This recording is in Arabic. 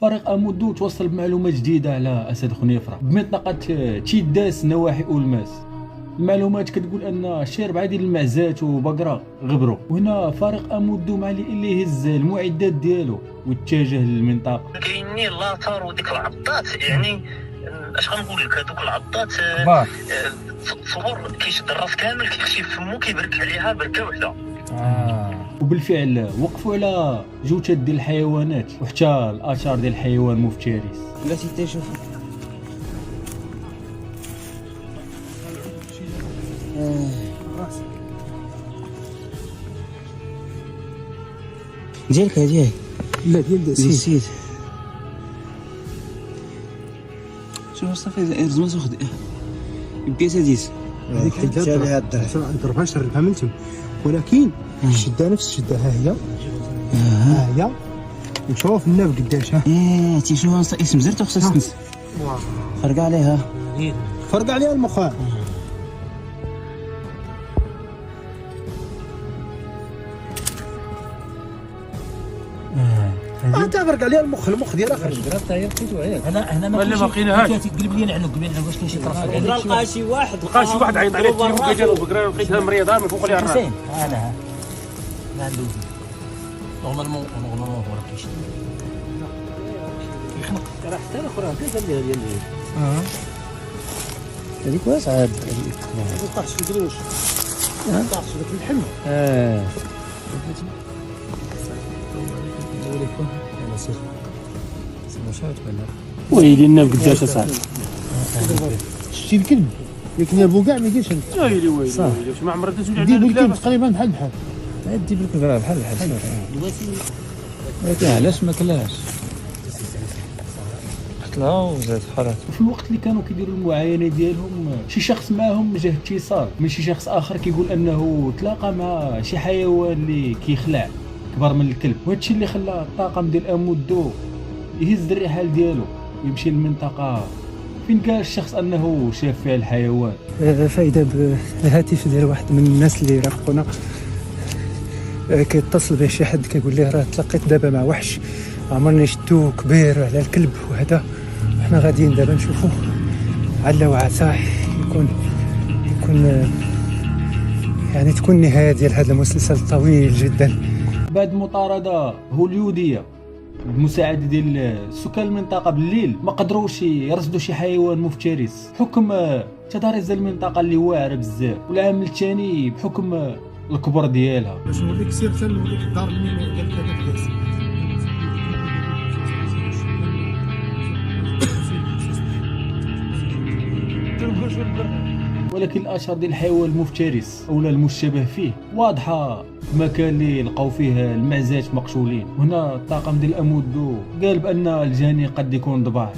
فريق أمودو توصل بمعلومات جديدة على أسد خنيفرة بمنطقة تشيداس نواحي أولماس. المعلومات كتقول أن شارب عديد المعزات وبقرة غبروا، وهنا فريق أمودو مع اللي يهز المعدات ديالو واتجه للمنطقة. كاينين لاطار وديك العضات، يعني اش غنقول لك، هذوك العضات تصور كيشد الراس كامل، كيخشي فمو، كيبرك عليها بركه وحده. وبالفعل وقفوا على جوتات ديال الحيوانات وحتى الآثار ديال الحيوان مفترس. بلاتي تشوف ديالك هادي؟ لا ديال سيد شوف صافي زعما تاخذ بياسه ديس هذيك حيدها نضربها نشربها من تم، ولكن الشده نفس الشده. ها هي ها هي، نشوف الناب قداش. ها تيشوف اسم زرت خصها تنس فرق عليها، فرق عليها المخ. انت فرق عليها المخ ديالها خرج. ضربتها هي لقيتو عياك. هنا ما لقيناهاش. قلب لي العنق واش كاين شي طرف. لقى شي واحد عيط عليه لقيت البقره، لقيتها مريضه من فوق عليها الراس. هذا ما عنده نورمالمون هو راه كيشد يخنق. راه حتى الاخرى هكا ديال هذيك واسعه. هذيك ما طاحش في القروش، ما طاحش في الحلم. ويلي الناب قداش اصاحبي. شتي الكلب لكن يا بو كاع ما يديرش. ويلي واش ما عمرها تزوج ديب على الكلب تقريبا بحال ديب الكلب راه بحال ولكن علاش ما كلاش قتلها وزاد حرات. وفي الوقت اللي كانوا كيديروا المعاينه ديالهم، شي شخص معاهم جاه اتصال من شي شخص اخر كيقول انه تلاقى مع شي حيوان اللي كيخلع كبر من الكلب، وهادشي اللي خلى الطاقم ديال امودو يهز الرحال ديالو ويمشي للمنطقه فين قال الشخص انه شاف فيها الحيوان. فايده بالهاتف ديال واحد من الناس اللي رافقونا، كيتصل به شي حد كيقول ليه راه تلاقيت دابا مع وحش عمرني شفتو كبير على الكلب وهذا. حنا غاديين دابا نشوفوه علا وعسى يكون يعني تكون النهايه ديال هذا المسلسل الطويل جدا. بعد مطارده هوليوديه بمساعده ديال سكان المنطقه بالليل، ما قدروش يرصدوا شي حيوان مفترس بحكم تضاريس المنطقه اللي واعره بزاف، والعامل الثاني بحكم الكبر ديالها. باش نوريك سير حتى نوريك الدار اللي قال لك هذاك الناس. ولكن الاشهر ديال الحيوان المفترس اولا المشتبه فيه واضحه في المكان اللي لقاو فيه المعزات مقشولين. وهنا الطاقم ديال امودو قال بان الجاني قد يكون ضباع.